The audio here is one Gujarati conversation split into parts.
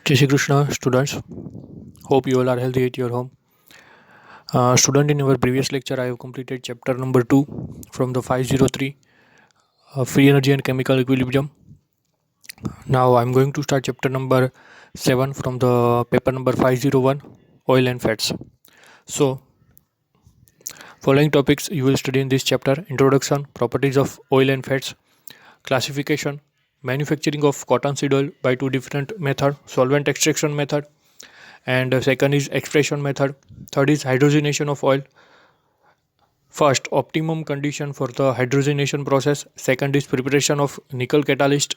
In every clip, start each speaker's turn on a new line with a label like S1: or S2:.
S1: Jai Shri Krishna, students. Hope you all are healthy at your home. Student, in our previous lecture, I have completed chapter number 2 from the 503 Free Energy and Chemical Equilibrium. Now I'm going to start chapter number 7 from the paper number 501 Oil and Fats. So, following topics you will study in this chapter: introduction, properties of oil and fats, classification, manufacturing of cottonseed oil by two different methods, solvent extraction method, and second is expression method. Third is hydrogenation of oil. First, optimum condition for the hydrogenation process. Second is preparation of nickel catalyst.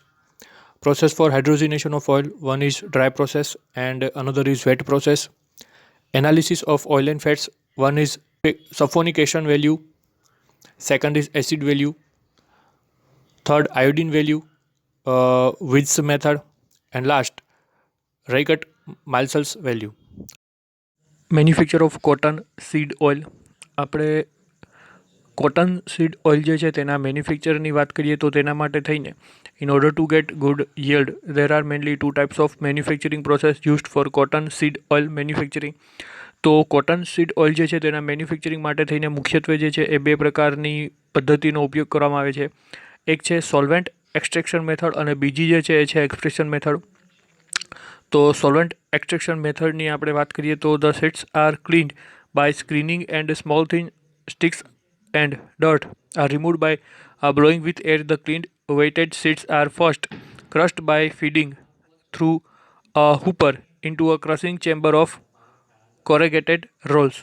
S1: Process for hydrogenation of oil: one is dry process and another is wet process. Analysis of oil and fats: one is sulfonication value, second is acid value, third iodine value, Wid's method, and last Reichert-Michels value. Manufacture of cotton seed oil. આપણે કોટન સીડ ઓઇલ જે છે તેના મેન્યુફેક્ચરની વાત કરીએ તો તેના માટે થઈને in order two get good yield there are mainly two types of manufacturing process used for cotton seed oil manufacturing. તો કોટન સીડ ઓઇલ જે છે તેના મેન્યુફેક્ચરિંગ માટે થઈને મુખ્યત્વે જે છે એ બે પ્રકારની પદ્ધતિનો ઉપયોગ કરવામાં આવે છે. એક છે સોલ્વેન્ટ એક્સટ્રેક્શન મેથડ અને બીજી જે છે એ છે એક્સપ્રેશન મેથડ. તો સોલ્વન્ટ એક્સટ્રેક્શન મેથડની આપણે વાત કરીએ તો the seeds are cleaned by screening and small thin sticks and dirt are removed by blowing with air. The cleaned weighted seeds are first crushed by feeding through a hooper into a crushing chamber of corrugated rolls.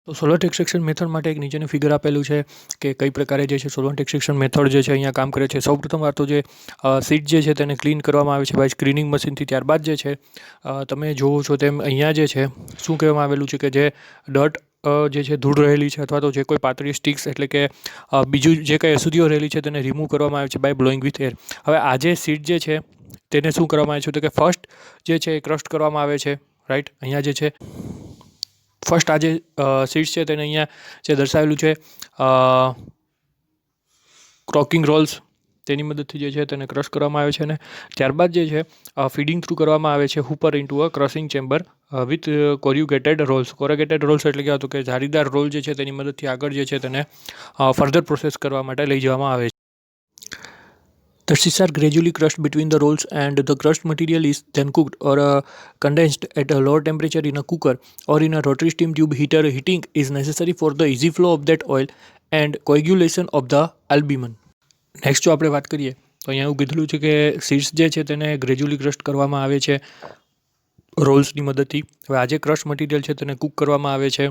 S1: તો સોલ્વન્ટ એક્સટ્રેક્શન મેથડ માટે એક નીચેનું ફિગર આપેલું છે કે કઈ પ્રકારે જે છે સોલ્વન્ટ એક્સટ્રેક્શન મેથડ જે છે અહીંયા કામ કરે છે. સૌપ્રથમ વાર તો જે સીડ જે છે તેને ક્લીન કરવામાં આવે છે બાય સ્ક્રીનિંગ મશીનથી. ત્યારબાદ જે છે તમે જોવો છો તેમ અહીંયા જે છે શું કહેવામાં આવેલું છે કે જે ડર્ટ જે છે ધૂળ રહેલી છે અથવા તો જે કોઈ પાતળી સ્ટિક્સ એટલે કે બીજું જે કંઈ અશુદ્ધિઓ રહેલી છે તેને રિમૂવ કરવામાં આવે છે બાય બ્લોઈંગ વિથ એર. હવે આ જે સીડ જે છે તેને શું કરવામાં આવે છે તો કે ફર્સ્ટ જે છે એ ક્રસ્ટ કરવામાં આવે છે. રાઈટ, અહીંયા જે છે ફર્સ્ટ આ જે સીડ્સ છે તેને અહીંયા જે દર્શાવેલું છે ક્રોકિંગ રોલ્સ તેની મદદથી જે છે તેને ક્રશ કરવામાં આવે છે અને ત્યારબાદ જે છે ફીડિંગ થ્રુ કરવામાં આવે છે hopper into a crushing chamber with corrugated rolls. Corrugated rolls એટલે કહેવાતું કે જારીદાર રોલ જે છે તેની મદદથી આગળ જે છે તેને ફર્ધર પ્રોસેસ કરવા માટે લઈ જવામાં આવે છે. The seeds are gradually crushed between the rolls and the crushed material is then cooked or condensed at a lower temperature in a cooker or in a rotary steam tube heater. Heating is necessary for the easy flow of that oil and coagulation of the albumin. Next જો આપણે વાત કરીએ તો અહીંયા એવું કીધેલું છે કે સીડ્સ જે છે તેને ગ્રેજ્યુઅલી ક્રસ્ટ કરવામાં આવે છે રોલ્સની મદદથી. હવે આ જે ક્રશ મટીરિયલ છે તેને કૂક કરવામાં આવે છે,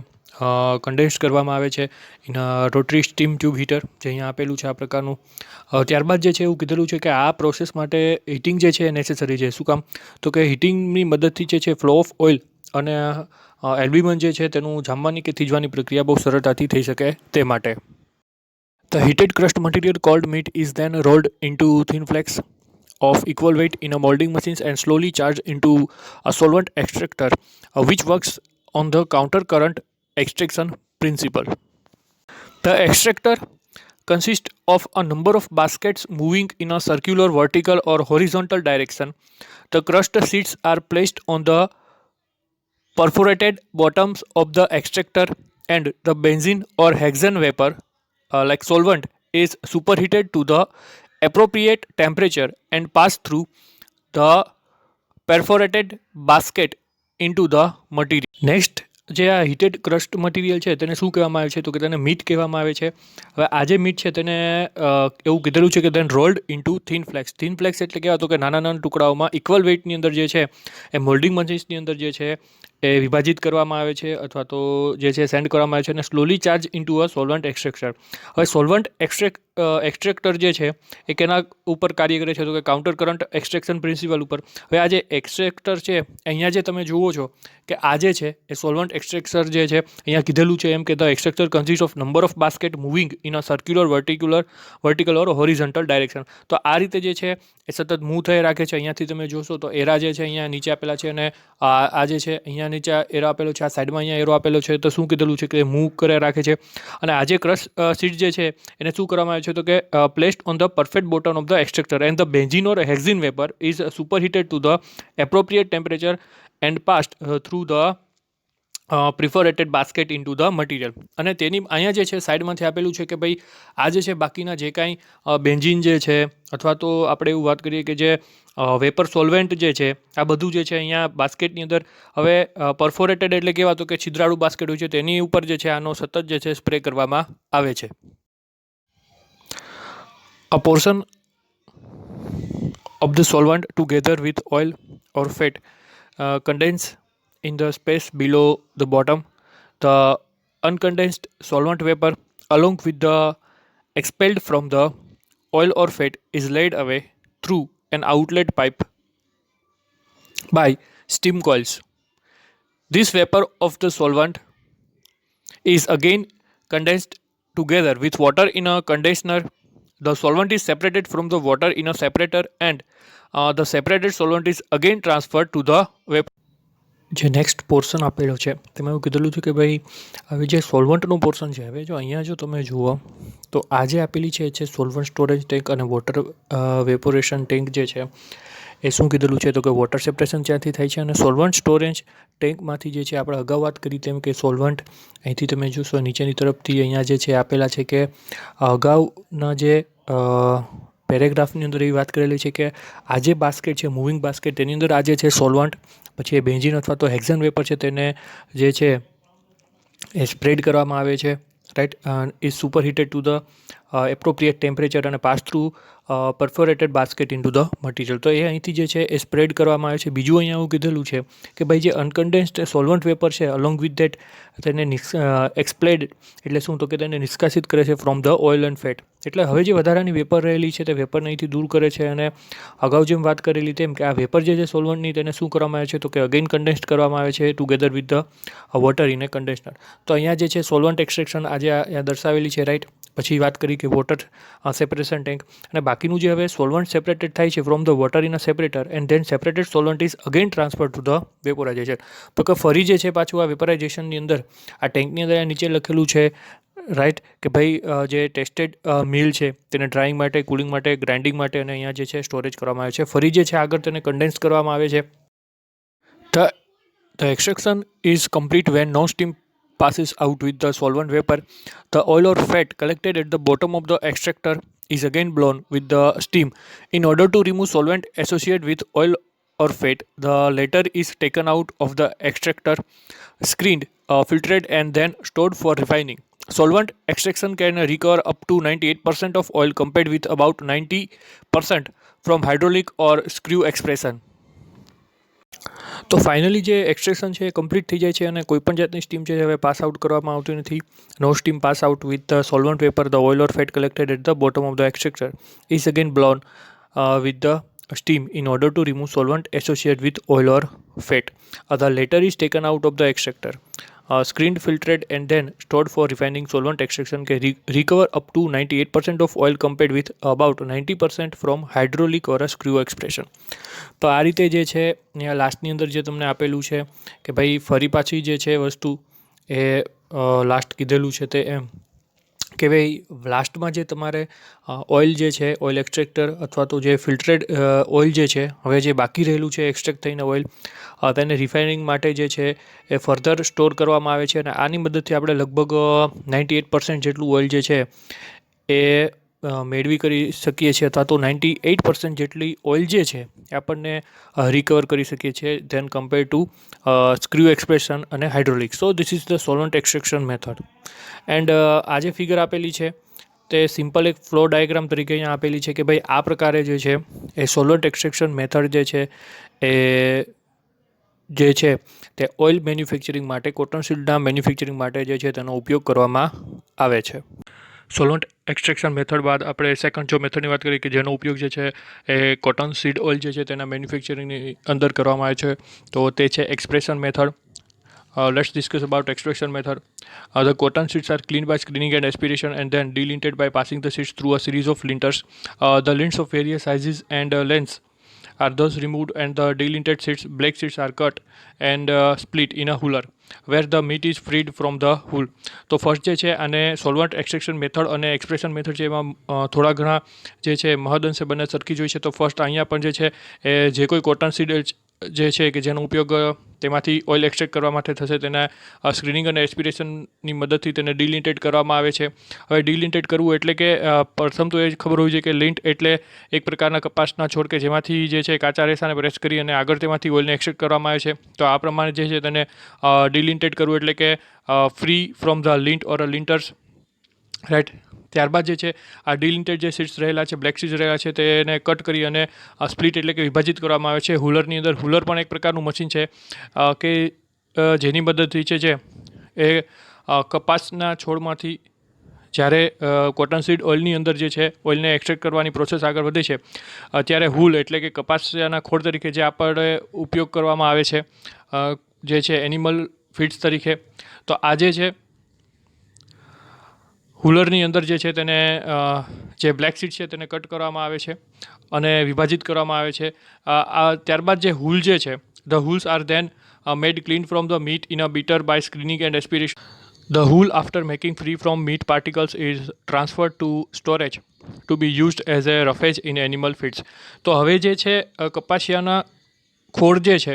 S1: કન્ડેન્સ કરવામાં આવે છે in rotary steam tube heater જે અહીંયા આપેલું છે આ પ્રકારનું. ત્યારબાદ જે છે એવું કીધેલું છે કે આ પ્રોસેસ માટે હીટિંગ જે છે એ નેસેસરી છે. શું કામ તો કે હીટિંગની મદદથી જે છે ફ્લો ઓફ ઓઇલ અને એલ્બ્યુમિન જે છે તેનું જામવાની કે થીજવાની પ્રક્રિયા બહુ સરળતાથી થઈ શકે તે માટે. The heated crushed material called meat is then rolled into thin flakes of equal weight in a molding machine and slowly charged into a solvent extractor which works on the counter current extraction principle. The extractor consists of a number of baskets moving in a circular, vertical or horizontal direction. The crushed seeds are placed on the perforated bottoms of the extractor and the benzene or hexane vapor like solvent is superheated to the appropriate temperature and pass through the perforated basket into the material. Next જે આ હીટેડ ક્રસ્ટ મટીરિયલ છે તેને શું કહેવામાં આવે છે તો કે તેને મીટ કહેવામાં આવે છે. હવે આ જે મીટ છે તેને એવું કીધેલું છે કે then rolled into thin flakes. Thin flakes એટલે કહેવાય તો કે નાના નાના ટુકડાઓમાં ઇક્વલ વેઇટની અંદર જે છે એ મોલ્ડિંગ મશીન્સની અંદર જે છે એ વિભાજિત કરવામાં આવે છે અથવા તો જે છે સેન્ડ કરવામાં આવે છે અને slowly charge into a solvent extractor. હવે સોલ્વન્ટ એક્સટ્રેક્ટર જે છે એ કેના ઉપર કાર્ય કરે છે તો કે કાઉન્ટર કરંટ એક્સટ્રેક્શન પ્રિન્સિપલ ઉપર. હવે આ જે એક્સટ્રેક્ટર છે અહીંયા જે તમે જુઓ છો કે આ જે છે એ સોલ્વન્ટ એક્સટ્રેક્ટર જે છે અહીંયા કીધેલું છે એમ કે the extractor consist of number of basket moving in a circular vertical or horizontal direction. તો આ રીતે જે છે એ સતત મૂવ થઈ રાખે છે. અહીંયાથી તમે જોશો તો એરા જે છે અહીંયા નીચે આપેલા છે અને આ જે છે અહીંયા નીચે એરો આપેલો છે, આ સાઈડમાં અહીંયા એરો આપેલો છે. તો શું કીધેલું છે કે મૂવ કરે રાખે છે. અને આ જે ક્રશ સીટ જે છે એને શું કરવામાં આવે છે તો કે placed on the perfect bottom of the extractor and the benzene or hexane vapour is superheated to the appropriate temperature and passed through the perforated basket into the material. અને તેની અહીંયા જે છે સાઈડમાંથી આપેલું છે કે ભાઈ આ જે છે બાકીના જે કાંઈ બેન્ઝીન જે છે અથવા તો આપણે એવું વાત કરીએ કે જે વેપર સોલ્વેન્ટ જે છે આ બધું જે છે અહીંયા બાસ્કેટની અંદર હવે પરફોરેટેડ એટલે કેવા તો કે છિદ્રાળુ બાસ્કેટ હોય છે તેની ઉપર જે છે આનો સતત જે છે સ્પ્રે કરવામાં આવે છે. A portion of the solvent together with oil or fat condense in the space below the bottom. The uncondensed solvent vapor along with the expelled from the oil or fat is laid away through an outlet pipe by steam coils. This vapor of the solvent is again condensed together with water in a condenser. The solvent is separated from the water in a separator and the separated solvent is again transferred to the vapor. જે નેક્સ્ટ પોર્શન આપેલો છે તેમાં એવું કીધેલું છે કે ભાઈ હવે જે સોલ્વન્ટનું પોર્શન છે હવે જો અહીંયા જો તમે જુઓ તો આ જે આપેલી છે સોલ્વન્ટ સ્ટોરેજ ટેન્ક અને વોટર વેપોરેશન ટેન્ક જે છે એ શું કીધેલું છે તો કે વોટર સેપરેશન ત્યાંથી થાય છે અને સોલ્વન્ટ સ્ટોરેજ ટેન્કમાંથી જે છે આપણે અગાઉ વાત કરી તેમ કે સોલ્વન્ટ અહીંથી તમે જોશો નીચેની તરફથી અહીંયા જે છે આપેલા છે કે અગાઉના જે પેરેગ્રાફની અંદર એવી વાત કરેલી છે કે આ જે બાસ્કેટ છે મૂવિંગ બાસ્કેટ તેની અંદર આ જે છે સોલ્વન્ટ પછી એ બેન્ઝીન અથવા તો હેક્ઝન વેપર છે તેને જે છે એ સ્પ્રેડ કરવામાં આવે છે right is superheated to the appropriate temperature અને pass through perforated basket into the material. તો એ અહીંથી જે છે એ સ્પ્રેડ કરવામાં આવે છે. બીજું અહીંયા એવું કીધેલું છે કે ભાઈ જે અનકન્ડેન્સ્ડ સોલ્વન્ટ વેપર છે અલોંગ વિથ ધેટ તેને એક્સપ્લેડ એટલે શું તો કે તેને નિષ્કાસિત કરે છે from the oil and fat. એટલે હવે જે વધારાની વેપર રહેલી છે તે વેપરને અહીંથી દૂર કરે છે અને અગાઉ જેમ વાત કરેલી તેમ કે આ વેપર જે છે સોલ્વન્ટની તેને શું કરવામાં આવે છે તો કે અગેન કન્ડેન્સ્ડ કરવામાં આવે છે together with the water in A condenser. તો અહીંયા જે છે સોલ્વન્ટ એક્સટ્રેક્શન આજે અહીંયા દર્શાવેલી છે રાઈટ. પછી વાત કરી કે વોટર સેપરેશન ટેન્ક અને બાકીનું જે હવે સોલ્વન્ટ સેપરેટેડ થાય છે from the water in a separator and then separated solvent is again transfer to the vaporisation. તો કે ફરી જે છે પાછું આ વેપોરાઇઝેશનની અંદર આ ટેન્કની અંદર નીચે લખેલું છે રાઈટ કે ભાઈ જે ટેસ્ટેડ મિલ છે તેને ડ્રાઇંગ માટે કુલિંગ માટે ગ્રાઇન્ડિંગ માટે અને અહીંયા જે છે સ્ટોરેજ કરવામાં આવે છે. ફરી જે છે આગળ તેને કન્ડેન્સ કરવામાં આવે છે. The extraction is complete when no steam passes out with the solvent vapor. The oil or fat collected at the bottom of the extractor is again blown with the steam. In order to remove solvent associated with oil or fat, the latter is taken out of the extractor, screened, filtered and then stored for refining. Solvent extraction can recover up to 98% of oil compared with about 90% from hydraulic or screw expression. તો ફાઇનલી જે એક્સટ્રેક્શન છે એ કમ્પ્લીટ થઈ જાય છે અને કોઈપણ જાતની સ્ટીમ છે હવે પાસ આઉટ કરવામાં આવતી નથી. No steam pass out with the solvent vapour. The oil or fat collected at the bottom of the extractor is again blown with the steam in order to remove solvent associated with oil or fat. The latter is taken out of the extractor, screened, filtered and then stored for refining. Solvent extraction can recover up to 98% of oil compared with about 90% from hydraulic or a screw expression. તો આ રીતે જે છે અહીંયા લાસ્ટની અંદર જે તમને આપેલું છે કે ભાઈ ફરી પાછી જે છે વસ્તુ એ લાસ્ટ કીધેલું છે તે એમ કે ભાઈ લાસ્ટમાં જે તમારે ઓઇલ જે છે ઓઇલ એક્સટ્રેક્ટર અથવા તો જે ફિલ્ટરેડ ઓઇલ જે છે હવે જે બાકી રહેલું છે એક્સટ્રેક્ટ થઈને ઓઇલ તેને રિફાઇનિંગ માટે જે છે એ ફર્ધર સ્ટોર કરવામાં આવે છે અને આની મદદથી આપણે લગભગ 98% જેટલું ઓઇલ જે છે એ મેળવી કરી શકીએ છીએ અથવા તો 98% જેટલી ઓઇલ જે છે એ આપણને રિકવર કરી શકીએ છીએ then compare to screw expression અને hydraulic. So this is the solvent extraction method. And આ જે ફિગર આપેલી છે તે સિમ્પલ એક ફ્લો ડાયાગ્રામ તરીકે અહીંયા આપેલી છે કે ભાઈ આ પ્રકારે જે છે એ સોલવન્ટ એક્સટ્રેક્શન મેથડ જે છે એ જે છે તે ઓઇલ મેન્યુફેક્ચરિંગ માટે કોટન સીડના મેન્યુફેક્ચરિંગ માટે જે છે તેનો ઉપયોગ કરવામાં આવે છે. સોલવન્ટ એક્સટ્રેક્શન મેથડ બાદ આપણે સેકન્ડ જો મેથડની વાત કરીએ કે જેનો ઉપયોગ જે છે એ કોટન સીડ ઓઇલ જે છે તેના મેન્યુફેક્ચરિંગની અંદર કરવામાં આવે છે તો તે છે expression method. Let's discuss about extraction method. The cotton seeds are cleaned by screening and aspiration and then delinted by passing the seeds through a series of linters. The lints of various sizes and lengths are thus removed and the delinted seeds, black seeds are cut and split in a huller where the meat is freed from the hull. તો ફર્સ્ટ જે છે આને સોલ્વન્ટ એક્સટ્રેક્શન મેથડ અને એક્સપ્રેશન મેથડ છે એમાં થોડા ઘણા જે છે મહદઅંશે બંને સરખી જ હોય છે. તો ફર્સ્ટ અહીંયા પણ જે છે એ જે કોઈ કોટન સીડ જે છે કે જેનો ઉપયોગ તેમાંથી ઓઇલ એક્સટ્રેક્ટ કરવા માટે થશે તેના સ્ક્રીનિંગ અને એસ્પિરેશનની મદદથી તેને ડિલિન્ટેડ કરવામાં આવે છે. હવે ડિલિન્ટેડ કરવું એટલે કે પ્રથમ તો એ જ ખબર હોવી જોઈએ કે લિન્ટ એટલે એક પ્રકારના કપાસના છોડ કે જેમાંથી જે છે કાચા રેસાને પ્રેસ કરી અને આગળ તેમાંથી ઓઇલને એક્સટ્રેક્ટ કરવામાં આવે છે. તો આ પ્રમાણે જે છે તેને ડિલિન્ટેડ કરવું એટલે કે free from the lint or linters, right. ત્યારબાદ જે છે આ ડિલિન્ટેડ જે સીડ્સ રહેલા છે, બ્લેક સીડ્સ રહેલા છે તેને કટ કરી અને સ્પ્લિટ એટલે કે વિભાજિત કરવામાં આવે છે હુલરની અંદર. હુલર પણ એક પ્રકારનું મશીન છે કે જેની મદદથી છે એ કપાસના છોડમાંથી જ્યારે કોટન સીડ ઓઇલની અંદર જે છે ઓઇલને એક્સટ્રેક્ટ કરવાની પ્રોસેસ આગળ વધે છે ત્યારે હુલ એટલે કે કપાસના ખોળ તરીકે જે આપણે ઉપયોગ કરવામાં આવે છે જે છે એનિમલ ફીડ્સ તરીકે. તો આ જે છે હુલરની અંદર જે છે તેને જે બ્લેક સીડ છે તેને કટ કરવામાં આવે છે અને વિભાજિત કરવામાં આવે છે. ત્યારબાદ જે હુલ જે છે the hulls are then made clean from the meat in a beater by screening and aspiration. The hull after making free from meat particles is transferred to storage to be used as a roughage in animal feeds. તો હવે જે છે કપાસિયાના ખોળ જે છે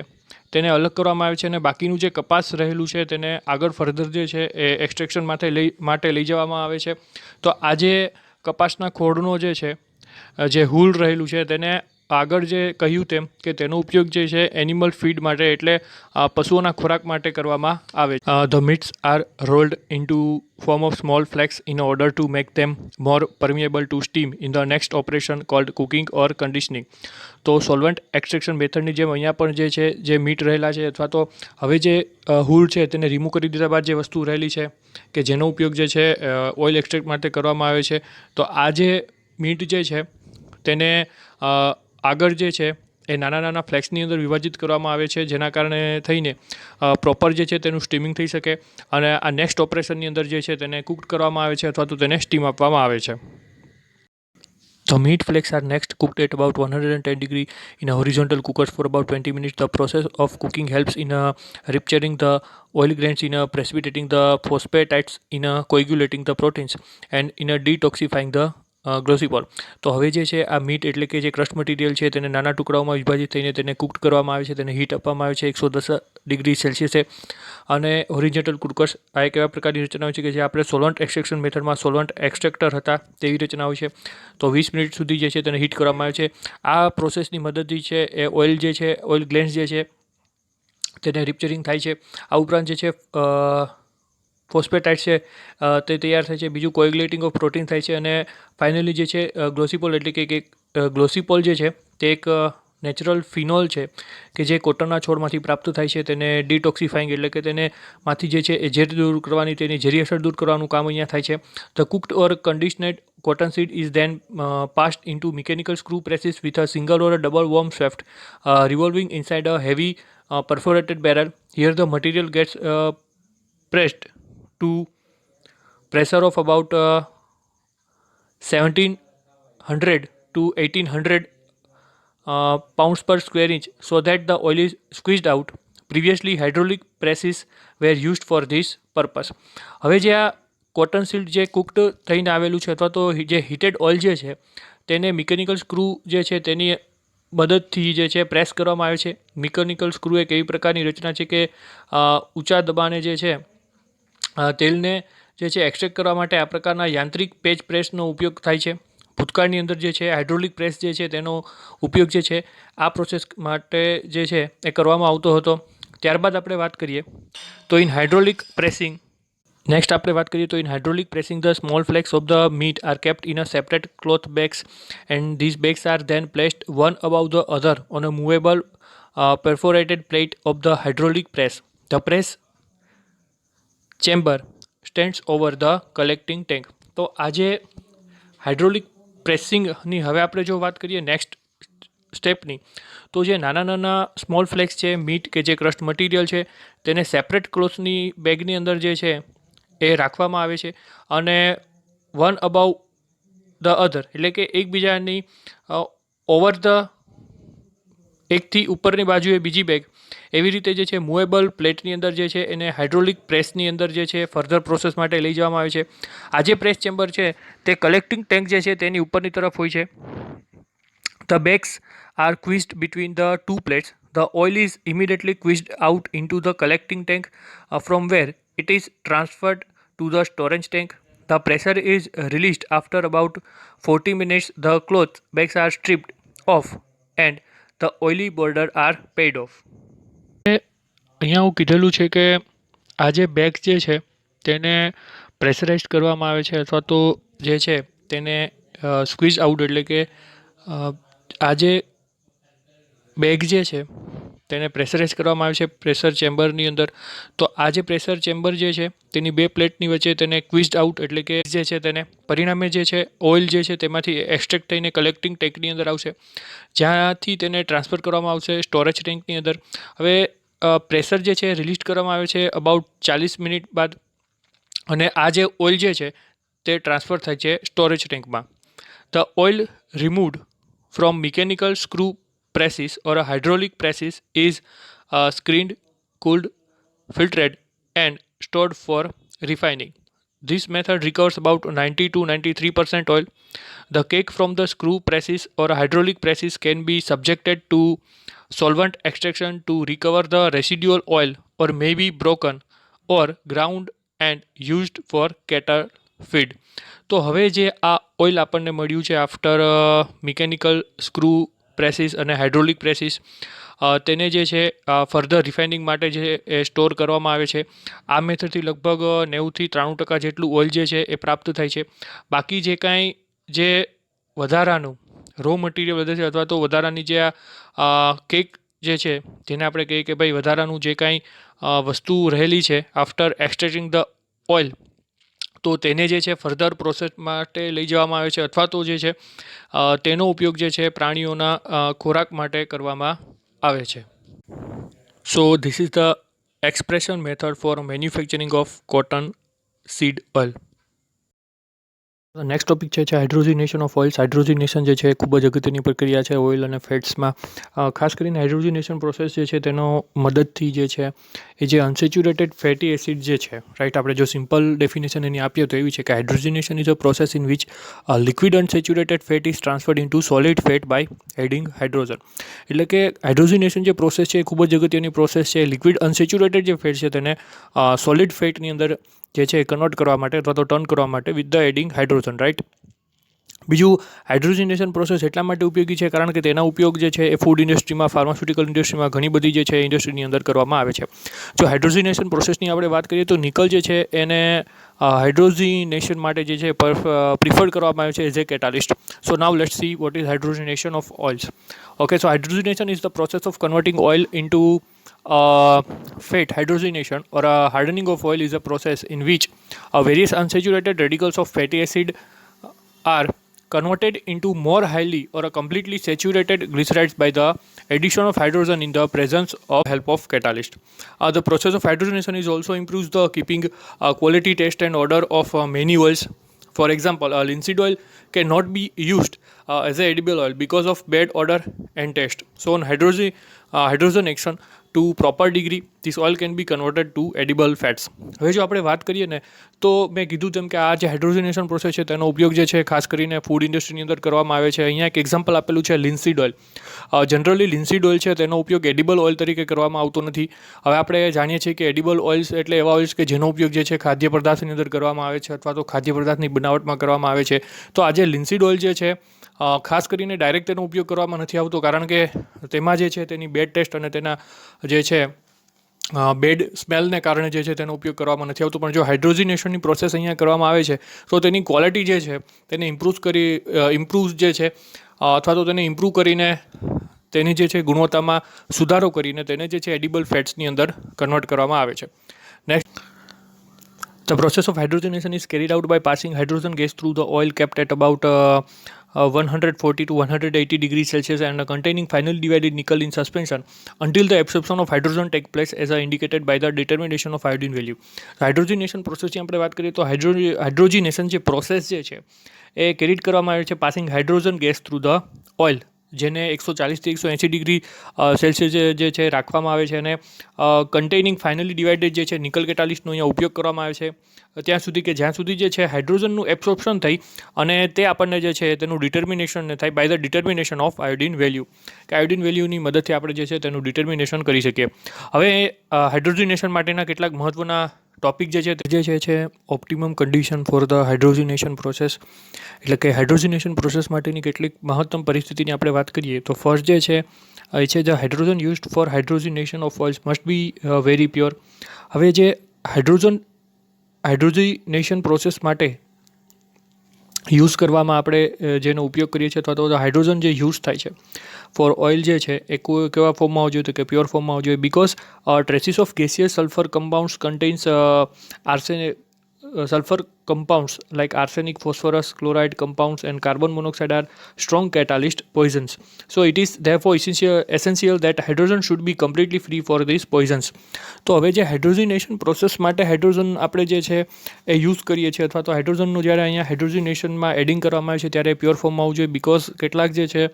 S1: તેને અલગ કરવામાં આવે છે અને બાકીનું જે કપાસ રહેલું છે તેને આગળ ફર્ધર જે છે એ એક્સટ્રેક્શન માટે લઈ જવામાં આવે છે. તો આ જે કપાસના ખોળનો જે હુલ રહેલું છે તેને આગળ જે કહ્યું તેમ કે તેનો ઉપયોગ જે છે એનિમલ ફીડ માટે એટલે પશુઓના ખોરાક માટે કરવામાં આવે છે. The meats are rolled into form of small flakes in order to make them more permeable to steam in the next operation called cooking or conditioning. તો સોલ્વન્ટ એક્સટ્રેક્શન મેથડની જેમ અહીંયા પણ જે છે જે મીટ રહેલા છે અથવા તો હવે જે હુલ છે તેને રિમૂવ કરી દીધા બાદ જે વસ્તુ રહેલી છે કે જેનો ઉપયોગ જે છે ઓઇલ એક્સટ્રેક્ટ માટે કરવામાં આવે છે. તો આ જે મીટ જે છે તેને આગળ જે છે એ નાના નાના ફ્લેક્સની અંદર વિભાજિત કરવામાં આવે છે જેના કારણે થઈને પ્રોપર જે છે તેનું સ્ટીમિંગ થઈ શકે અને આ નેક્સ્ટ ઓપરેશનની અંદર જે છે તેને કુકડ કરવામાં આવે છે અથવા તો તેને સ્ટીમ આપવામાં આવે છે. The meat flakes are next cooked at about 110 degree in a horizontal cookers for about 20 minutes. The process of cooking helps in rupturing the oil grains, in precipitating the phosphatides, in coagulating the proteins and in detoxifying the ગ્લોસીપોલ. તો હવે જે છે આ મીટ એટલે કે જે ક્રસ્ટ મટીરિયલ છે તેને નાના ટુકડાઓમાં વિભાજિત થઈને તેને કુકડ કરવામાં આવે છે, તેને હીટ આપવામાં આવે છે 110 ડિગ્રી સેલ્સિયસે અને હોરિઝોન્ટલ કુકર્સ આ એક એવા પ્રકારની રચના હોય છે કે જે આપણે સોલવન્ટ એક્સટ્રેક્શન મેથડમાં સોલવન્ટ એક્સટ્રેક્ટર હતા તેવી રચના હોય છે. તો 20 મિનિટ સુધી જે છે તેને હીટ કરવામાં આવે છે. આ પ્રોસેસની મદદથી છે એ ઓઇલ જે છે ઓઇલ ગ્લેન્સ જે છે તેને રિપ્ચરિંગ થાય છે. આ ઉપરાંત જે છે ફોસ્ફેટાઇડ છે તે તૈયાર થાય છે. બીજું કોએગ્યુલેટિંગ ઓફ પ્રોટીન થાય છે અને ફાઇનલી જે છે ગ્લોસીપોલ એટલે કે ગ્લોસીપોલ જે છે તે એક નેચરલ ફિનોલ છે કે જે કોટનના છોડમાંથી પ્રાપ્ત થાય છે. તેને ડિટોક્સિફાઈંગ એટલે કે તેને માંથી જે છે એ ઝેર દૂર કરવાની તેની ઝેરી અસર દૂર કરવાનું કામ અહીંયા થાય છે. The cooked or conditioned cotton seed is then passed into mechanical screw presses with a single or a double worm shaft revolving inside a heavy perforated barrel. Here the material gets pressed to pressure of about 1700 to 1800 pounds per square inch so that the oil is squeezed out. Previously hydraulic presses were used for this purpose. હવે જે આ કોટન સિલ્ક જે કુકડ થઈને આવેલું છે અથવા તો જે હીટેડ ઓઇલ જે છે તેને મિકેનિકલ સ્ક્રૂ જે છે તેની મદદથી જે છે પ્રેસ કરવામાં આવે છે. મિકેનિકલ સ્ક્રૂ એક એવી પ્રકારની રચના છે કે ઊંચા દબાણે જે છે તેલને જે છે એક્સટ્રેક્ટ કરવા માટે આ પ્રકારના યાંત્રિક પેચ પ્રેસનો ઉપયોગ થાય છે. ભૂતકાળની અંદર જે છે હાઇડ્રોલિક પ્રેસ જે છે તેનો ઉપયોગ જે છે આ પ્રોસેસ માટે જે છે એ કરવામાં આવતો હતો. ત્યારબાદ આપણે વાત કરીએ તો in hydraulic pressing in hydraulic pressing the small flakes of the meat are kept in a separate cloth bags and these bags are then placed one above the other on a movable perforated plate of the hydraulic press. The press chamber stands over the collecting tank. તો આજે હાઇડ્રોલિક પ્રેસિંગની હવે આપણે જો વાત કરીએ નેક્સ્ટ સ્ટેપની તો જે નાના નાના સ્મોલ ફ્લેક્સ છે મીટ કે જે ક્રસ્ટ મટીરિયલ છે તેને સેપરેટ ક્લોથની બેગની અંદર જે છે એ રાખવામાં આવે છે અને વન અબાઉ ધ અધર એટલે કે એકબીજાની ઓવર ધ એકથી ઉપરની બાજુએ બીજી બેગ એવી રીતે જે છે મૂવેબલ પ્લેટની અંદર જે છે એને હાઇડ્રોલિક પ્રેસની અંદર જે છે ફર્ધર પ્રોસેસ માટે લઈ જવામાં આવે છે. આ જે પ્રેસ ચેમ્બર છે તે કલેક્ટિંગ ટેન્ક જે છે તેની ઉપરની તરફ હોય છે. The bags are squeezed between the two plates. The oil is immediately squeezed out into the collecting tank, from where it is transferred to the storage tank. The pressure is released after about 40 minutes. The cloth bags are stripped off and the oily border are paid off. અહીંયા હું કીધેલું છે કે આ જે બેગ જે છે તેને પ્રેશરાઇઝ કરવામાં આવે છે અથવા તો જે છે તેને સ્ક્વીઝ આઉટ એટલે કે આ જે બેગ જે છે તેને પ્રેશરાઇઝ કરવામાં આવે છે પ્રેશર ચેમ્બરની અંદર. તો આ જે પ્રેશર ચેમ્બર જે છે તેની બે પ્લેટની વચ્ચે તેને ક્વિઝડ આઉટ એટલે કે જે છે તેને પરિણામે જે છે ઓઇલ જે છે તેમાંથી એક્સટ્રેક્ટ થઈને કલેક્ટિંગ ટેન્કની અંદર આવશે, જ્યાંથી તેને ટ્રાન્સફર કરવામાં આવશે સ્ટોરેજ ટેન્કની અંદર. હવે પ્રેશર જે છે રિલીઝ કરવામાં આવે છે અબાઉટ 40 મિનિટ બાદ, અને આ જે ઓઇલ જે છે તે ટ્રાન્સફર થાય છે સ્ટોરેજ ટેન્કમાં. The oil removed from mechanical screw presses or a hydraulic presses is screened, cooled, filtered and stored for refining. This method recovers about 90 to 93% oil. The cake from the screw presses or hydraulic presses can be subjected to solvent extraction to recover the residual oil, or may be broken or ground and used for cattle feed. તો હવે જે આ ઓઇલ આપણને મળ્યું છે આફ્ટર મિકેનિકલ સ્ક્રૂ પ્રેસીસ અને હાઇડ્રોલિક પ્રેસીસ, તેને જે છે ફર્ધર રિફાઇનિંગ માટે જે એ સ્ટોર કરવામાં આવે છે. આ મેથડથી લગભગ 90થી 93% જેટલું ઓઇલ જે છે એ પ્રાપ્ત થાય છે. બાકી જે કાંઈ જે વધારાનું રો મટીરિયલ વધે છે અથવા તો વધારાની જે આ કેક જે છે જેને આપણે કહીએ કે ભાઈ વધારાનું જે કાંઈ વસ્તુ રહેલી છે આફ્ટર એક્સટ્રેક્ટિંગ ધ ઓઇલ, તો તેને જે છે ફર્ધર પ્રોસેસ માટે લઈ જવામાં આવે છે અથવા તો જે છે તેનો ઉપયોગ જે છે પ્રાણીઓના ખોરાક માટે કરવામાં આવે છે. So this is the expression method for manufacturing of cotton seed oil. Next topic છે હાઇડ્રોજિનેશન ઓફ ઓઇલ્સ. હાઇડ્રોજિનેશન જે છે એ ખૂબ જ અગત્યની પ્રક્રિયા છે ઓઇલ અને ફેટ્સમાં. ખાસ કરીને હાઇડ્રોજિનેશન પ્રોસેસ જે છે તેનો મદદથી જે છે એ જે અનસેચ્યુરેટેડ ફેટી એસિડ જે છે, રાઈટ, આપણે જો સિમ્પલ ડેફિનેશન એની આપીએ તો એવી છે કે hydrogenation is a process in which liquid unsaturated fat is transferred into solid fat by adding hydrogen. એટલે કે હાઇડ્રોજિનેશન જે પ્રોસેસ છે એ ખૂબ જ અગત્યની પ્રોસેસ છે. લિક્વિડ અનસેચ્યુરેટેડ જે ફેટ છે તેને સોલિડ ફેટની અંદર જે છે એ કન્વર્ટ કરવા માટે અથવા તો ટર્ન કરવા માટે with the adding hydrogen, right. બીજું, હાઇડ્રોજિનેશન પ્રોસેસ એટલા માટે ઉપયોગી છે કારણ કે તેના ઉપયોગ જે છે એ ફૂડ ઇન્ડસ્ટ્રીમાં, ફાર્માસ્યુટિકલ ઇન્ડસ્ટ્રીમાં ઘણી બધી જે છે ઇન્ડસ્ટ્રીની અંદર કરવામાં આવે છે. જો હાઇડ્રોજિનેશન પ્રોસેસની આપણે વાત કરીએ તો નિકલ જે છે એને હાઇડ્રોજિનેશન માટે જે છે પ્રિફર કરવામાં આવે છે as a catalyst. So now let's see what is hydrogenation of oils. Okay, so hydrogenation is the process of converting oil into fat. Hydrogenation or hardening of oil is a process in which various unsaturated radicals of fatty acid are converted into more highly or completely saturated glycerides by the addition of hydrogen in the presence of help of catalyst. The process of hydrogenation is also improves the keeping quality, taste and odor of many oils. For example, linseed oil cannot be used as a edible oil because of bad odor and taste. So on hydrogen action to proper degree, this oil can be converted to edible fats. હવે જો આપણે વાત કરીએ ને તો મેં કીધું તેમ કે આ જે હાઇડ્રોજિનેશન પ્રોસેસ છે તેનો ઉપયોગ જે છે ખાસ કરીને ફૂડ ઇન્ડસ્ટ્રીની અંદર કરવામાં આવે છે. અહીંયા એક એક્ઝામ્પલ આપેલું છે લિન્સીડ ઓઇલ. જનરલી લિન્સીડ ઓઇલ છે તેનો ઉપયોગ એડિબલ ઓઇલ તરીકે કરવામાં આવતો નથી. હવે આપણે જાણીએ છીએ કે એડિબલ ઓઇલ્સ એટલે એવા ઓઇલ્સ કે જેનો ઉપયોગ જે છે ખાદ્ય પદાર્થની અંદર કરવામાં આવે છે અથવા તો ખાદ્ય પદાર્થની બનાવટમાં કરવામાં આવે છે. તો આ જે લિન્સીડ ઓઇલ જે છે ખાસ કરીને ડાયરેક્ટ તેનો ઉપયોગ કરવામાં નથી આવતો કારણ કે તેમાં જે છે તેની બેડ ટેસ્ટ અને તેના જે છે બેડ સ્મેલને કારણે જે છે તેનો ઉપયોગ કરવામાં નથી આવતો. પણ જો હાઇડ્રોજિનેશનની પ્રોસેસ અહીંયા કરવામાં આવે છે તો તેની ક્વોલિટી જે છે તેને ઇમ્પ્રૂવ જે છે અથવા તો તેને ઇમ્પ્રૂવ કરીને તેની જે છે ગુણવત્તામાં સુધારો કરીને તેને જે છે એડિબલ ફેટ્સની અંદર કન્વર્ટ કરવામાં આવે છે. Next, the process of hydrogenation is carried out by passing hydrogen gas through the oil kept at about 140 to 180 degrees Celsius and containing finely divided nickel in suspension until the absorption of hydrogen takes place as indicated by the determination of iodine value. Hydrogenation પ્રોસેસની આપણે વાત કરીએ તો હાઇડ્રોજિનેશન જે પ્રોસેસ જે છે એ કેરીડ કરવામાં આવે છે passing hydrogen gas through the oil જેને 140 થી 180 ડિગ્રી સેલ્સિયસ જે છે રાખવામાં આવે છે, અને કન્ટેનિંગ ફાઇનલી ડિવાઇડેડ જે છે નિકલ કેટાલિસ્ટનો અહીંયા ઉપયોગ કરવામાં આવે છે ત્યાં સુધી કે જ્યાં સુધી જે છે હાઇડ્રોજનનું એબ્સોર્પ્શન થઈ અને તે આપણને જે છે તેનું ડિટર્મિનેશન થાય by the determination of iodine value, કે આયોડિન વેલ્યુની મદદથી આપણે જે છે તેનું ડિટર્મિનેશન કરી શકીએ. હવે હાઇડ્રોજનેશન માટેના કેટલાક મહત્ત્વના ટોપિક જે છે optimum condition for the hydrogenation process, એટલે કે હાઇડ્રોજનેશન પ્રોસેસ માટેની કેટલીક મહત્તમ પરિસ્થિતિની આપણે વાત કરીએ તો ફર્સ્ટ જે છે એ છે the hydrogen used for hydrogenation of oils must be very pure. હવે જે હાઇડ્રોજનેશન પ્રોસેસ માટે યુઝ કરવામાં આપણે જેનો ઉપયોગ કરીએ છીએ અથવા તો હાઇડ્રોજન જે યુઝ થાય છે ફોર ઓઇલ જે છે એ કેવા ફોર્મમાં આવવું જોઈએ, તો કે પ્યોર ફોર્મમાં આવવું જોઈએ. Because traces of gaseous sulphur compounds contains sulfur compounds like arsenic, phosphorus, chloride compounds and carbon monoxide are strong catalyst poisons. So it is therefore essential that hydrogen should be completely free for these poisons. તો હવે જે હાઇડ્રોજનેશન પ્રોસેસ માટે હાઇડ્રોજન આપણે જે છે એ યુઝ કરીએ છીએ અથવા તો હાઇડ્રોજનનું જ્યારે અહીંયા હાઇડ્રોજનેશનમાં એડિંગ કરવામાં આવે છે ત્યારે પ્યોર ફોર્મમાં આવવું જોઈએ. બિકોઝ કેટલાક જે છે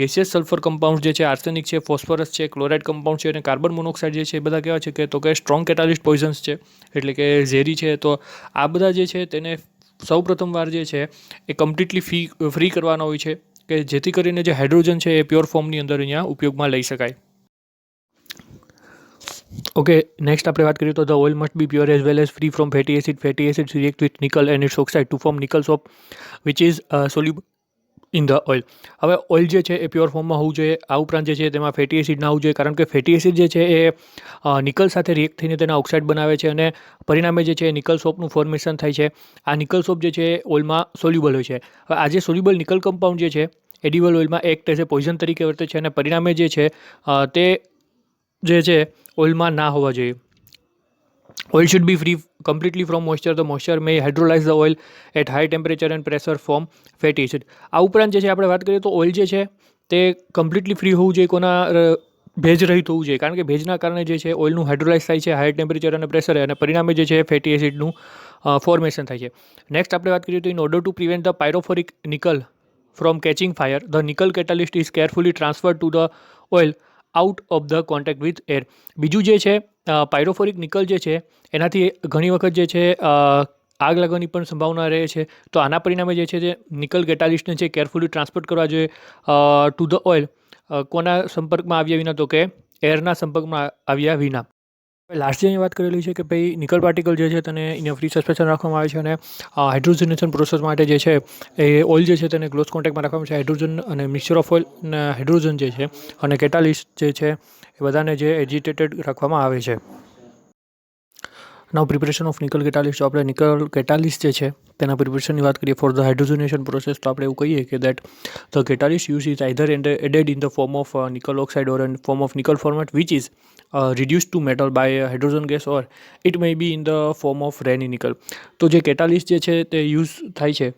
S1: ગેસિયસ સલ્ફર કમ્પાઉન્ડ જે છે, આર્સેનિક છે, ફોસ્ફરસ છે, ક્લોરાઇડ કમ્પાઉન્ડ છે અને કાર્બન મોનોક્સાઇડ જે છે એ બધા કેવા છે કે તો કે સ્ટ્રોંગ કેટાલિસ્ટ પોઈઝન્સ છે, એટલે કે ઝેરી છે. તો આ બધા જે છે તેને સૌ પ્રથમવાર જે છે એ કમ્પ્લીટલી ફ્રી કરવાના હોય છે કે જેથી કરીને જે હાઇડ્રોજન છે એ પ્યોર ફોર્મની અંદર અહીંયા ઉપયોગમાં લઈ શકાય. ઓકે, નેક્સ્ટ આપણે વાત કરીએ તો the oil must be pure as well as free from fatty acid. Fatty acid react with nickel and its oxide to form nickel soap which is soluble in the oil. હવે ઓઇલ જે છે એ પ્યોર ફોર્મમાં હોવું જોઈએ. આ ઉપરાંત જે છે તેમાં ફેટી એસિડ ના હોવું જોઈએ, કારણ કે ફેટી એસિડ જે છે એ નિકલ સાથે રિએક્ટ થઈને તેના ઓક્સાઇડ બનાવે છે અને પરિણામે જે છે નિકલ સોપનું ફોર્મેશન થાય છે. આ નિકલ સોપ જે છે એ ઓઇલમાં સોલ્યુબલ હોય છે. હવે આ જે સોલ્યુબલ નિકલ કમ્પાઉન્ડ જે છે એડિબલ ઓઇલમાં એક્ટ એઝ એ પોઈઝન તરીકે વર્તે છે અને પરિણામે જે છે તે જે છે ઓઇલમાં ના હોવા જોઈએ. Oil should be free completely from moisture. The moisture may hydrolyze the oil at high temperature and pressure form fatty acid. આ ઉપરાંત જે છે આપણે વાત કરીએ તો ઓઇલ જે છે તે કમ્પ્લીટલી ફ્રી હોવું જોઈએ, કોના ભેજ રહિત હોવું જોઈએ, કારણ કે ભેજના કારણે જે છે ઓઇલનું હાઇડ્રોલાઇઝ થાય છે હાઈ ટેમ્પરેચર અને પ્રેશરે અને પરિણામે જે છે ફેટી એસિડનું ફોર્મેશન થાય છે. નેક્સ્ટ આપણે વાત કરીએ તો in order to prevent the pyrophoric nickel from catching fire the nickel catalyst is carefully transferred to the oil out of the contact with air. બીજું જે છે પાયરોફોરિક નિકલ જે છે એનાથી ઘણી વખત જે છે આગ લાગવાની પણ સંભાવના રહે છે. તો આના પરિણામે જે છે તે નિકલ કેટાલિસ્ટને છે કેરફુલી ટ્રાન્સપોર્ટ કરવા જોઈએ ટુ ધ ઓઇલ. કોના સંપર્કમાં આવ્યા વિના, તો કે એરના સંપર્કમાં આવ્યા વિના. લાસ્ટ જે વાત કરેલી છે કે ભાઈ નિકલ પાર્ટિકલ જે છે તેને અહીંયા ફ્રી સસ્પેન્શન રાખવામાં આવે છે અને હાઇડ્રોજનેશન પ્રોસેસ માટે જે છે એ ઓઇલ જે છે તેને ક્લોઝ કોન્ટેક્ટમાં રાખવામાં આવે છે. હાઇડ્રોજન અને મિક્સચર ઓફ ઓઇલ અને હાઇડ્રોજન જે છે અને કેટાલિસ્ટ જે છે એ બધાને જે એજિટેટેડ રાખવામાં આવે છે. નાઉ પ્રિપરેશન ઓફ નિકલ કેટાલિસ્ટ. તો આપણે નિકલ કેટાલિસ્ટ જે છે તેના પ્રિપરેશનની વાત કરીએ ફોર ધ હાઇડ્રોજનેશન પ્રોસેસ, તો આપણે એવું કહીએ કે that the catalyst use is either added in the form of nickel oxide or in form of nickel formate which is reduced to metal by hydrogen gas or it may be in the form of Raney nickel. તો જે કેટાલિસ્ટ જે છે તે યુઝ થાય છે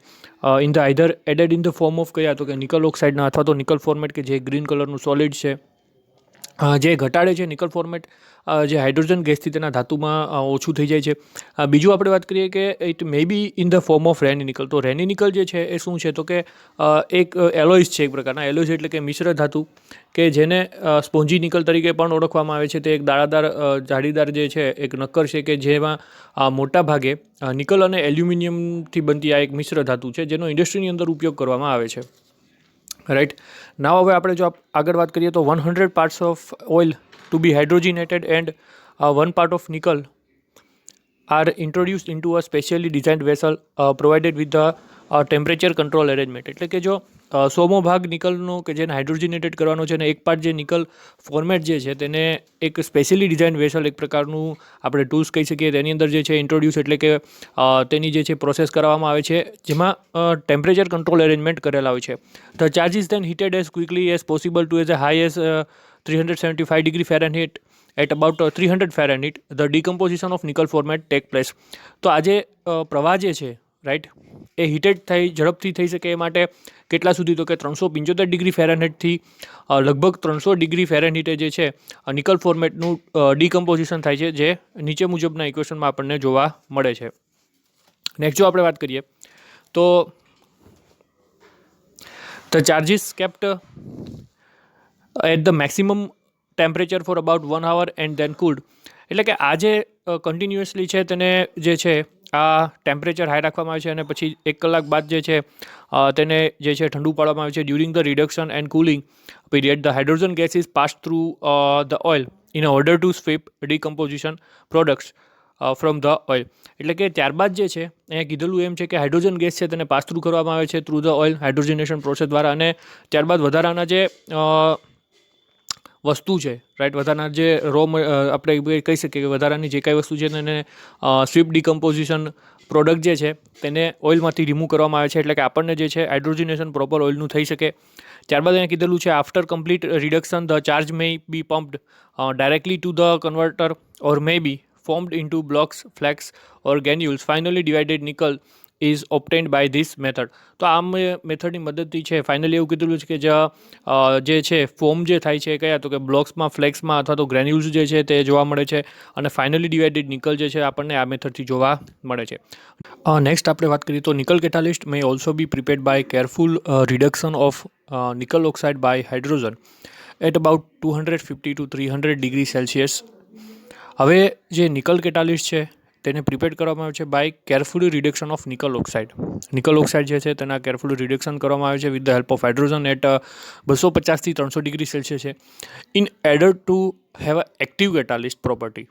S1: in the either added in the form of કયા, તો કે નિકલ ઓક્સાઇડના અથવા તો નિકલ ફોર્મેટ કે જે ગ્રીન કલરનું સોલિડ છે જે ઘટાડે છે નિકલ ફોર્મેટ જે હાઇડ્રોજન ગેસથી તેના ધાતુમાં ઓછું થઈ જાય છે. બીજું આપણે વાત કરીએ કે it may B in the form of rainy nickel. તો રેની નિકલ જે છે એ શું છે, તો કે એક એલોઇસ છે, એક પ્રકારના એલોઇસ એટલે કે મિશ્ર ધાતુ કે જેને સ્પોન્જી નિકલ તરીકે પણ ઓળખવામાં આવે છે. તે એક દાણાદાર જાળીદાર જે છે એક નક્કર છે કે જેમાં મોટા ભાગે નિકલ અને એલ્યુમિનિયમથી બનતી આ એક મિશ્ર ધાતુ છે જેનો ઇન્ડસ્ટ્રીની અંદર ઉપયોગ કરવામાં આવે છે. રાઈટ નાવ હવે આપણે જો આગળ વાત કરીએ તો 100 parts of oil to be hydrogenated and 1 part of nickel are introduced into a specially designed vessel provided with the temperature control arrangement. એટલે કે જો 100મો ભાગ નિકલનો કે જેને હાઇડ્રોજનેટેડ કરવાનો છે અને એક પાર્ટ જે નિકલ ફોર્મેટ જે છે તેને એક સ્પેશિયલી ડિઝાઇન વેસલ, એક પ્રકારનું આપણે ટૂલ્સ કહી શકીએ, તેની અંદર જે છે ઇન્ટ્રોડ્યુસ એટલે કે તેની જે છે પ્રોસેસ કરવામાં આવે છે જેમાં ટેમ્પરેચર કંટ્રોલ એરેન્જમેન્ટ કરેલા હોય છે. The charge is then heated as quickly as possible to as a high as 375 degree Fahrenheit at about 300 Fahrenheit the decomposition of nickel formate take place. તો આ જે પ્રવાહ જે છે રાઈટ એ હીટેડ થઈ ઝડપથી થઈ શકે એ માટે કેટલા સુધી, તો કે 375 ડિગ્રી ફેરનહીટથી લગભગ 300 ડિગ્રી ફેરનહીટે જે છે નિકલ ફોર્મેટનું ડિકમ્પોઝિશન થાય છે, જે નીચે મુજબના ઇક્વેશનમાં આપણને જોવા મળે છે. નેક્સ્ટ જો આપણે વાત કરીએ તો The charge is kept at the maximum temperature for about 1 hour and then cooled. એટલે કે આ જે કન્ટિન્યુઅસલી છે તેને જે છે આ ટેમ્પરેચર હાઈ રાખવામાં આવે છે અને પછી 1 કલાક બાદ જે છે તેને જે છે ઠંડુ પાડવામાં આવે છે. During the reduction and cooling period the hydrogen gas is pass through the oil in order to sweep decomposition products from the oil. એટલે કે ત્યારબાદ જે છે અહીંયા કીધેલું એમ છે કે હાઇડ્રોજન ગેસ છે તેને પાસ થ્રુ કરવામાં આવે છે થ્રુ ધ ઓઇલ હાઇડ્રોજનેશન પ્રોસેસ દ્વારા, અને ત્યારબાદ વધારાના જે વસ્તુ છે રાઈટ, વધારાના જે આપણે કહી શકીએ કે વધારાની જે કાંઈ વસ્તુ છે તેને સ્વીપ ડિકમ્પોઝિશન પ્રોડક્ટ જે છે તેને ઓઇલમાંથી રિમૂવ કરવામાં આવે છે, એટલે કે આપણને જે છે હાઇડ્રોજનેશન પ્રોપર ઓઇલનું થઈ શકે. ત્યારબાદ અહીંયા કીધેલું છે after complete reduction the charge may be pumped directly to the converter or may be formed into blocks, flakes or granules. Finally divided nickel is obtained by this method. તો આ મેથડની મદદથી છે ફાઇનલી એવું કીધેલું છે કે જે છે ફોર્મ જે થાય છે કયા તો કે બ્લોક્સમાં, ફ્લેક્સમાં અથવા તો ગ્રેન્યુલ્સ જે છે તે જોવા મળે છે, અને ફાઇનલી ડિવાઇડેડ નિકલ જે છે આપણને આ મેથડથી જોવા મળે છે. નેક્સ્ટ આપણે વાત કરીએ તો nickel catalyst may also be prepared by careful reduction of nickel oxide by hydrogen at about 250 to 300 degree Celsius. હવે જે નિકલ કેટાલિસ્ટ છે તેને પ્રિપેર કરવામાં આવે છે by carefully reduction of nickel oxide. Nickel oxide જે છે તેના કેરફુલી રિડક્શન કરવામાં આવે છે with the help of hydrogen at 250 થી 300 ડિગ્રી સેલ્સિયસ છે. In order to have a active catalyst property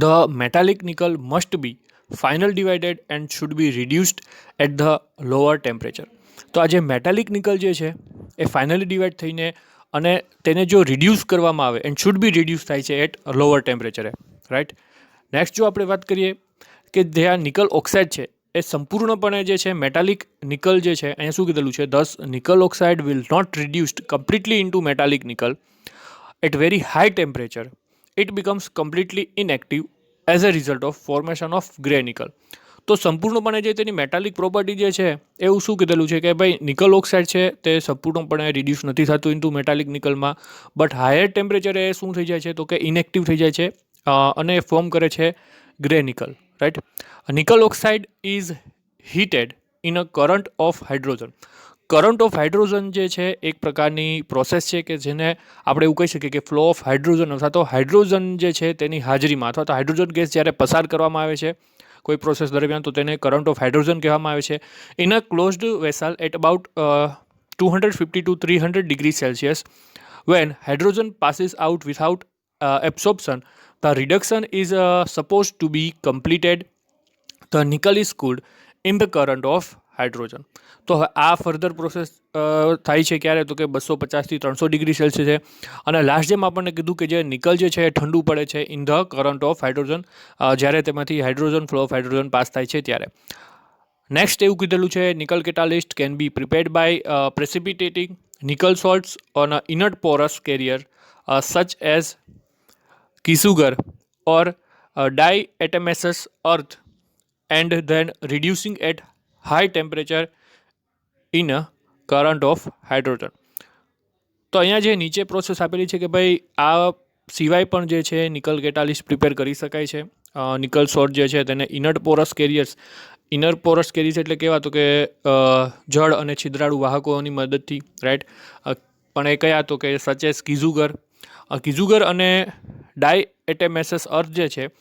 S1: the metallic nickel must be final divided and should be reduced at the lower temperature. તો આ જે મેટાલિક નિકલ જે છે એ ફાઇનલી ડિવાઇડ થઈને અને તેને જો રિડ્યુસ કરવામાં આવે એન્ડ શુડ બી રિડ્યુસ થાય છે એટ લોઅર ટેમ્પરેચરે, રાઈટ. નેક્સ્ટ જો આપણે વાત કરીએ કે જે આ નિકલ ઓક્સાઇડ છે એ સંપૂર્ણપણે જે છે મેટાલિક નિકલ જે છે અહીંયા શું કીધેલું છે, thus nickel oxide will not reduced completely into metallic nickel at very high temperature. It becomes completely inactive as a result of formation of grey nickel. તો સંપૂર્ણપણે જે તેની મેટાલિક પ્રોપર્ટી જે છે એવું શું કીધેલું છે કે ભાઈ નિકલ ઓક્સાઇડ છે તે સંપૂર્ણપણે રિડ્યુસ નથી થતું ઇન્ટુ મેટાલિક નિકલમાં, બટ હાયર ટેમ્પરેચરે એ શું થઈ જાય છે તો કે ઇનએક્ટિવ થઈ જાય છે અને ફોર્મ કરે છે grey nickel, right. Nickel oxide is heated in a current of hydrogen. Current of hydrogen જે છે એક પ્રકારની પ્રોસેસ છે કે જેને આપણે એવું કહી શકીએ કે ફ્લો ઓફ હાઇડ્રોજન અથવા તો હાઇડ્રોજન જે છે તેની હાજરીમાં અથવા તો હાઇડ્રોજન ગેસ જ્યારે પસાર કરવામાં આવે છે કોઈ પ્રોસેસ દરમિયાન તો તેને કરંટ ઓફ હાઇડ્રોજન કહેવામાં આવે છે. In a closed vessel at about 250 to 300 degree Celsius when hydrogen passes out without absorption, the reduction is supposed to be completed. The nickel is cooled in the current of hydrogen. તો આ ફર્ધર પ્રોસેસ થાય છે ક્યારે તો કે 250 થી 300 ડિગ્રી સેલ્સિયસ છે, અને લાસ્ટ જેમ આપણને કીધું કે જે નિકલ જે છે એ ઠંડુ પડે છે in the current of hydrogen, જ્યારે તેમાંથી hydrogen flow of hydrogen pass થાય છે ત્યારે. નેક્સ્ટ એવું કીધેલું છે nickel catalyst can be prepared by precipitating nickel salts on a inert porous carrier such as kisugar or diatomaceous earth and then reducing at high temperature in a current of hydrogen. તો અહીંયા જે નીચે પ્રોસેસ આપેલી છે કે ભાઈ આ સિવાય પણ જે છે નિકલ કેટાલિસ્ટ પ્રિપેર કરી શકાય છે. નિકલ સોલ્ટ જે છે તેને inert Porus carriers, inner Porus carriers એટલે કેવા તો કે જળ અને છિદ્રાળુ વાહકોની મદદથી, રાઈટ. પણ એ કયા તો કે સચેસ કિઝુગર અને ડાયએટેમેસસ અર્થ જે છે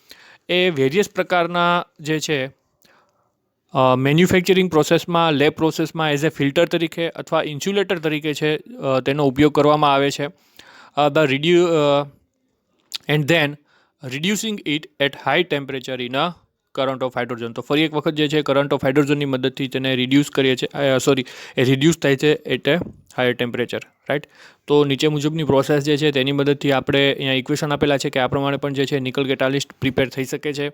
S1: એ વેરિયસ પ્રકારના જે છે મેન્યુફેક્ચરિંગ પ્રોસેસમાં, લેબ પ્રોસેસમાં એઝ એ ફિલ્ટર તરીકે અથવા ઇન્સ્યુલેટર તરીકે છે તેનો ઉપયોગ કરવામાં આવે છે. And then reducing it at high temperature in a current of hydrogen. તો ફરી એક વખત જે છે કરંટ ઓફ હાઇડ્રોજનની મદદથી તેને રિડ્યુસ કરીએ છીએ, એ રિડ્યુસ થાય છે at a higher temperature, right. તો નીચે મુજબની પ્રોસેસ જે છે તેની મદદથી આપણે અહીંયા ઇક્વેશન આપેલા છે કે આ પ્રમાણે પણ જે છે નિકલ કેટાલિસ્ટ પ્રિપેર થઈ શકે છે.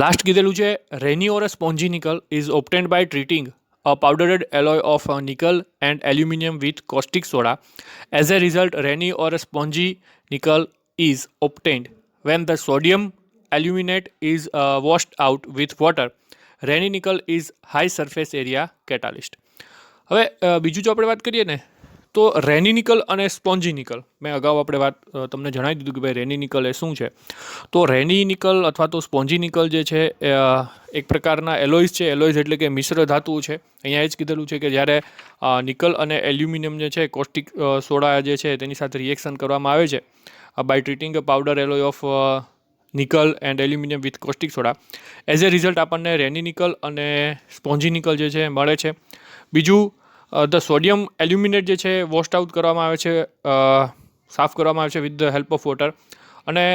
S1: લાસ્ટ કીધેલું છે Raney or spongy nickel is obtained by treating a powdered alloy of nickel and aluminium with caustic soda. As a result, Rennie or spongy nickel is obtained. When the sodium aluminate is washed out with water, Rennie nickel is high surface area catalyst. હવે બીજું જો આપણે વાત કરીએ ને તો રેની નિકલ અને સ્પોન્જી નિકલ, મેં અગાઉ આપણે વાત તમને જણાવી દીધું કે ભાઈ રેની નિકલ એ શું છે. તો રેની નિકલ અથવા તો સ્પોન્જી નિકલ જે છે એ એક પ્રકારના એલોઇઝ છે. એલોઇઝ એટલે કે મિશ્ર ધાતુઓ છે. અહીંયા એ જ કીધેલું છે કે જ્યારે નિકલ અને એલ્યુમિનિયમ જે છે કોસ્ટિક સોડા જે છે તેની સાથે રિએક્શન કરવામાં આવે છે by treating a powder alloy of nickel and aluminium with caustic soda, as a result આપણને રેની નિકલ અને સ્પોન્જી નિકલ જે છે મળે છે. બીજું, ધ સોડિયમ એલ્યુમિનેટ જે છે વોસ્ટ આઉટ કરવામાં આવે છે, સાફ કરવામાં આવે છે with the help of water. અને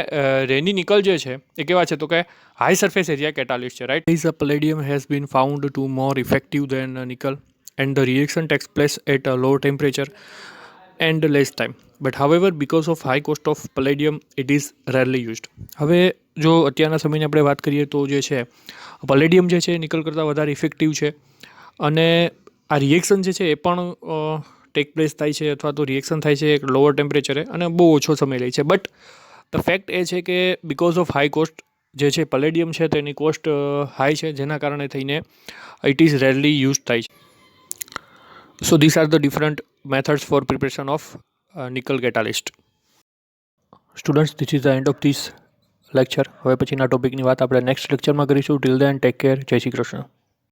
S1: રેની નિકલ જે છે એ કેવા છે તો કે હાઈ સરફેસ એરિયા કેટાલિસ્ટ છે, right. Is palladium has been found to more effective than nickel and the reaction takes place at a low temperature and less time, but however because of high cost of palladium it is rarely used. હવે જો અત્યારના સમયની આપણે વાત કરીએ તો જે છે પલેડિયમ જે છે નિકલ કરતાં વધારે ઇફેક્ટિવ છે, અને આ રિએક્શન જે છે એ પણ ટેક પ્લેસ થાય છે અથવા તો રિએક્શન થાય છે એક લોઅર ટેમ્પરેચરે અને બહુ ઓછો સમય લે છે. બટ ધ ફેક્ટ એ છે કે બિકોઝ ઓફ હાઈ કોસ્ટ જે છે પલેડિયમ છે તેની કોસ્ટ હાઈ છે, જેના કારણે થઈને ઇટ ઇઝ રેરલી યુઝ થાય છે. So this are the different methods for preparation of nickel catalyst. Students, this is the end of this lecture. હવે પછીના ટોપિકની વાત આપણે નેક્સ્ટ લેક્ચરમાં કરીશું. Till then take care. જય શ્રી કૃષ્ણ.